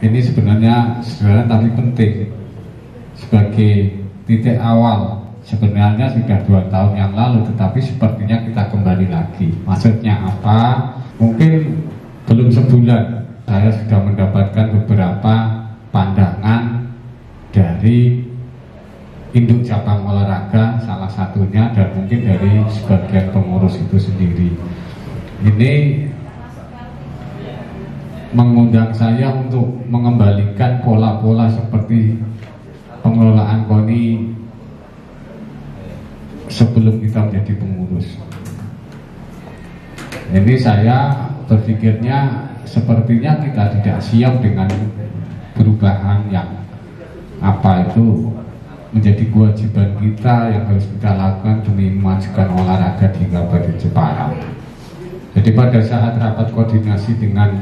ini sebenarnya sederhana tapi penting sebagai titik awal. Sebenarnya sudah 2 tahun yang lalu, tetapi sepertinya kita kembali lagi. Maksudnya apa? Mungkin belum sebulan saya sudah mendapatkan beberapa pandangan dari induk cabang olahraga salah satunya, dan mungkin dari sebagian pengurus itu sendiri. Ini mengundang saya untuk mengembalikan pola-pola seperti pengelolaan KONI sebelum kita menjadi pengurus. Ini saya berpikirnya sepertinya kita tidak siap dengan perubahan yang apa itu menjadi kewajiban kita yang harus kita lakukan demi memajukan olahraga di Kabupaten Jepara. Jadi pada saat rapat koordinasi dengan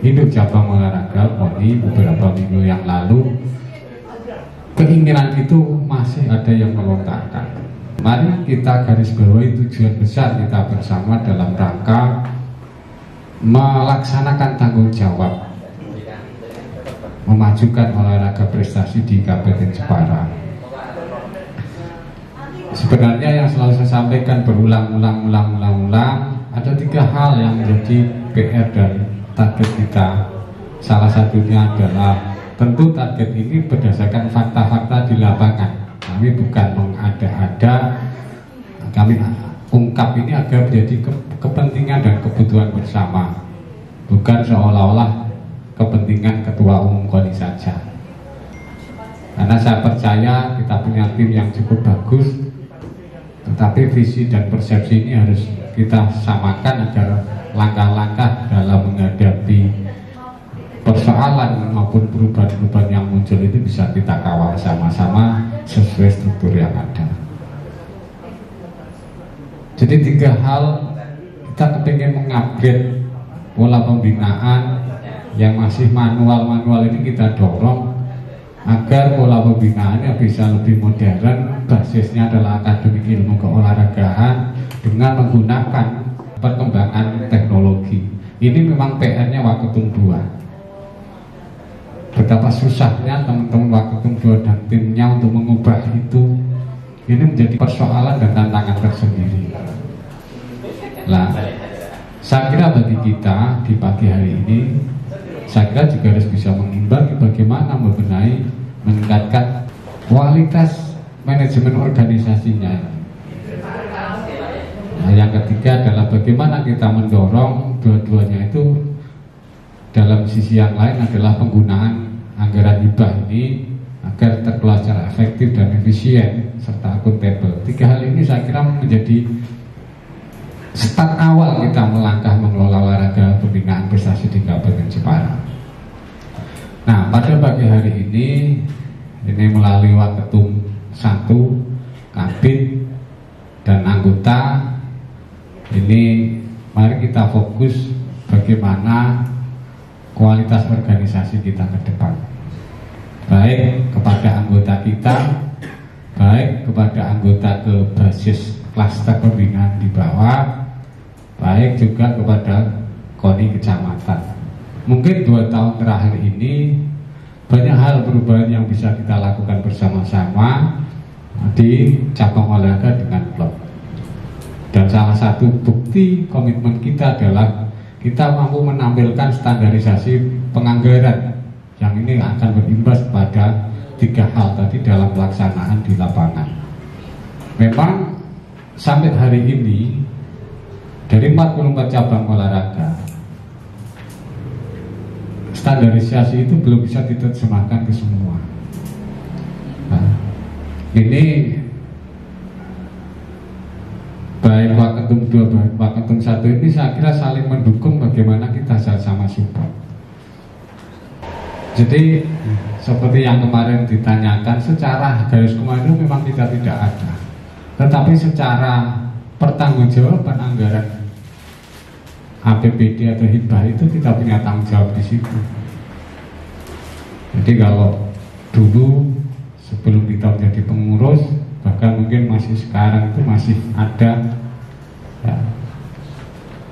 induk cabang olahraga KONI beberapa minggu yang lalu, keinginan itu masih ada yang melontarkan. Mari kita garis bawahi tujuan besar kita bersama dalam rangka melaksanakan tanggung jawab memajukan olahraga prestasi di Kabupaten Jepara. Sebenarnya yang selalu saya sampaikan berulang-ulang, ada 3 hal yang menjadi PR dan target kita. Salah satunya adalah tentu target ini berdasarkan fakta-fakta di lapangan. Kami bukan mengada-ada, kami ungkap ini agar menjadi kepentingan dan kebutuhan bersama, bukan seolah-olah kepentingan ketua umum KONI saja. Karena saya percaya kita punya tim yang cukup bagus, tetapi visi dan persepsi ini harus kita samakan agar langkah-langkah dalam menghadapi persoalan maupun perubahan-perubahan yang muncul itu bisa kita kawal sama-sama sesuai struktur yang ada. Jadi 3 hal kita kepingin mengupgrade pola pembinaan yang masih manual ini, kita dorong agar pola pembinaannya bisa lebih modern, basisnya adalah akademik ilmu keolahragaan dengan menggunakan perkembangan teknologi. Ini memang PR-nya Waketum 2. Betapa susahnya teman-teman Waketum 2 dan timnya untuk mengubah itu. Ini menjadi persoalan dan tantangan tersendiri. Nah, saya kira bagi kita di pagi hari ini, saya kira juga harus bisa mengimbangi bagaimana membenahi, meningkatkan kualitas manajemen organisasinya. Nah, yang ketiga adalah bagaimana kita mendorong dua-duanya itu. Dalam sisi yang lain adalah penggunaan anggaran hibah ini agar terkelola secara efektif dan efisien serta akuntabel. 3 hal ini saya kira menjadi start awal kita melangkah mengelola olahraga pembinaan prestasi di Kabupaten Jepara. Nah, pada pagi hari ini melalui Waketum 1, Kabid dan anggota ini, mari kita fokus bagaimana kualitas organisasi kita ke depan, baik kepada anggota kita, baik kepada anggota ke basis klaster pembinaan di bawah, baik juga kepada KONI kecamatan. Mungkin 2 tahun terakhir ini banyak hal perubahan yang bisa kita lakukan bersama-sama di cabang olahraga dengan klub. Dan salah satu bukti komitmen kita adalah kita mampu menampilkan standarisasi penganggaran yang ini akan berimbas pada 3 hal tadi dalam pelaksanaan di lapangan. Memang sampai hari ini dari 44 cabang olahraga, standarisasi itu belum bisa diterjemahkan ke semua. Nah, ini baik Waketum 2, baik Waketum 1 ini saya kira saling mendukung bagaimana kita sama-sama support. Jadi seperti yang kemarin ditanyakan, secara garis komando memang kita tidak ada, tetapi secara pertanggungjawaban anggaran APBD atau hibah itu kita punya tanggung jawab di situ. Jadi kalau dulu sebelum kita menjadi pengurus, bahkan mungkin masih sekarang itu masih ada ya,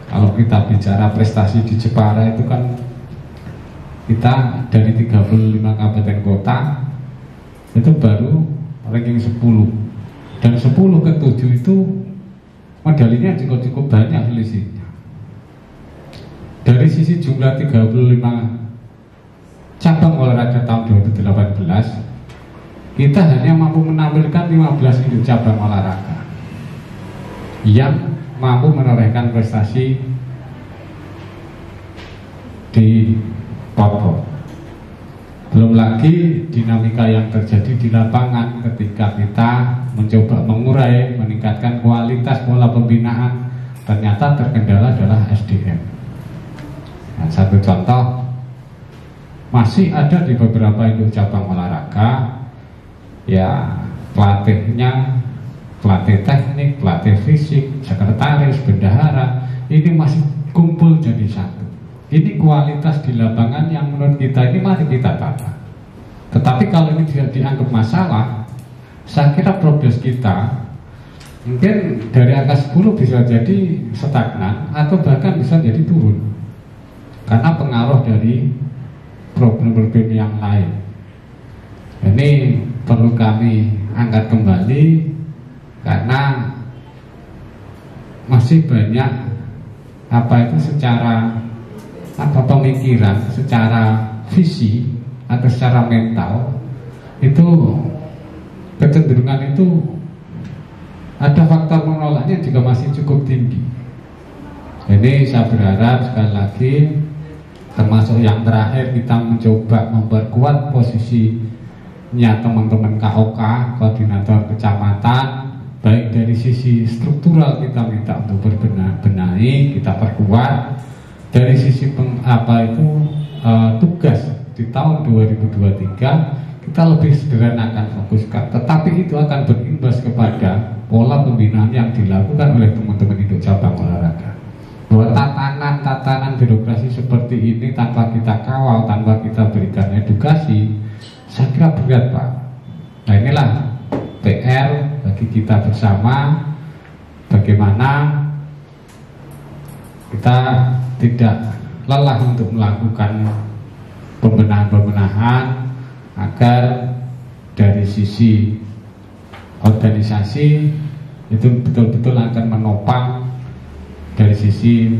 kalau kita bicara prestasi di Jepara itu kan kita dari 35 kabupaten kota itu baru ranking 10, dan 10 ke 7 itu medalinya cukup banyak selisihnya. Dari sisi jumlah 35 cabang olahraga tahun 2018, kita hanya mampu menampilkan 15 induk cabang olahraga yang mampu menorehkan prestasi di Papua. Belum lagi dinamika yang terjadi di lapangan ketika kita mencoba mengurai, meningkatkan kualitas pola pembinaan, ternyata terkendala adalah SDM. Nah, satu contoh, masih ada di beberapa induk cabang olahraga ya pelatihnya, pelatih teknik, pelatih fisik, sekretaris, bendahara ini masih kumpul jadi satu. Ini kualitas di lapangan yang menurut kita ini mari kita tata. Tetapi kalau ini tidak dianggap masalah, saya kira progres kita mungkin dari angka 10 bisa jadi stagnan atau bahkan bisa jadi turun karena pengaruh dari problem-problem yang lain. Ini perlu kami angkat kembali karena masih banyak secara pemikiran, secara visi atau secara mental itu kecenderungan itu ada faktor menolaknya juga masih cukup tinggi. Jadi saya berharap sekali lagi, termasuk yang terakhir, kita mencoba memperkuat posisinya teman-teman KOK, koordinator kecamatan, baik dari sisi struktural kita minta untuk benahi, kita perkuat. Dari sisi tugas di tahun 2023 kita lebih sederhanakan fokuskan, tetapi itu akan berimbas kepada pola pembinaan yang dilakukan oleh teman-teman induk cabang olahraga. Bahwa tatanan birokrasi seperti ini tanpa kita kawal, tanpa kita berikan edukasi, saya kira berat, Pak. Nah, inilah PR bagi kita bersama, bagaimana kita tidak lelah untuk melakukan pembenahan agar dari sisi organisasi itu betul-betul akan menopang dari sisi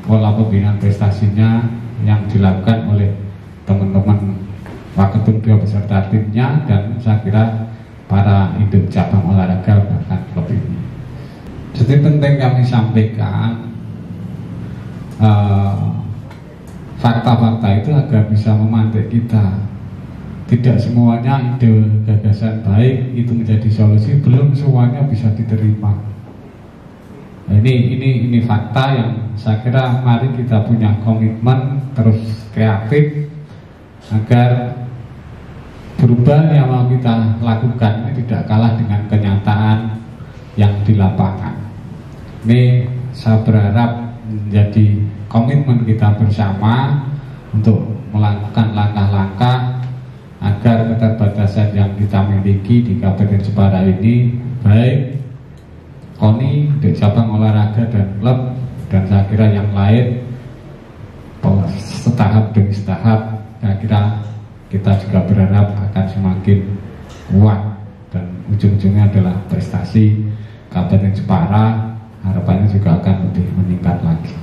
pola pembinaan prestasinya yang dilakukan oleh teman-teman Waketum Dua beserta timnya, dan saya kira para induk cabang olahraga bahkan lebih. Jadi penting kami sampaikan fakta-fakta itu agar bisa memantik kita. Tidak semuanya ide gagasan baik itu menjadi solusi, belum semuanya bisa diterima. Nah, ini fakta yang saya kira mari kita punya komitmen terus kreatif agar perubahan yang mau kita lakukan ini tidak kalah dengan kenyataan yang di lapangan. Ini saya berharap menjadi komitmen kita bersama untuk melakukan langkah-langkah agar keterbatasan yang kita miliki di Kabupaten Jepara ini, baik KONI, di cabang olahraga dan klub, dan saya kira yang lain, setahap demi setahap, saya kira kita juga berharap akan semakin kuat dan ujung-ujungnya adalah prestasi Kabupaten Jepara, harapannya juga akan lebih meningkat lagi.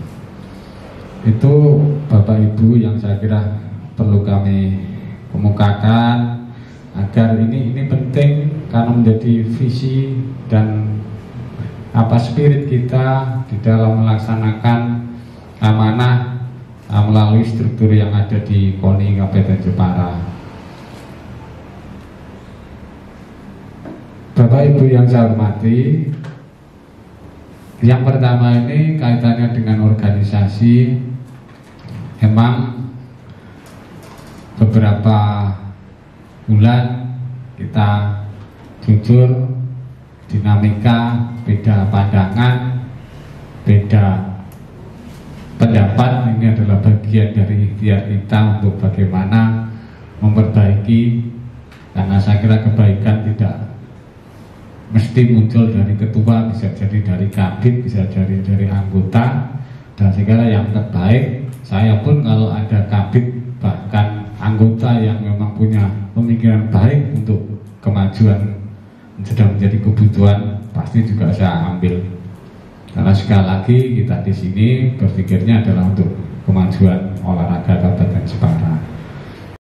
Itu Bapak Ibu yang saya kira perlu kami kemukakan agar ini penting karena menjadi visi dan spirit kita di dalam melaksanakan amanah melalui struktur yang ada di KONI Kabupaten Jepara. Bapak Ibu yang saya hormati, yang pertama ini kaitannya dengan organisasi. Memang beberapa bulan kita jujur dinamika, beda pandangan, beda pendapat, ini adalah bagian dari ikhtiar kita untuk bagaimana memperbaiki, karena saya kira kebaikan tidak mesti muncul dari ketua, bisa jadi dari kabin, bisa jadi dari anggota, dan segala yang terbaik. Saya pun kalau ada kabin bahkan anggota yang memang punya pemikiran baik untuk kemajuan sudah menjadi kebutuhan, pasti juga saya ambil. Karena sekali lagi kita di sini berpikirnya adalah untuk kemajuan olahraga.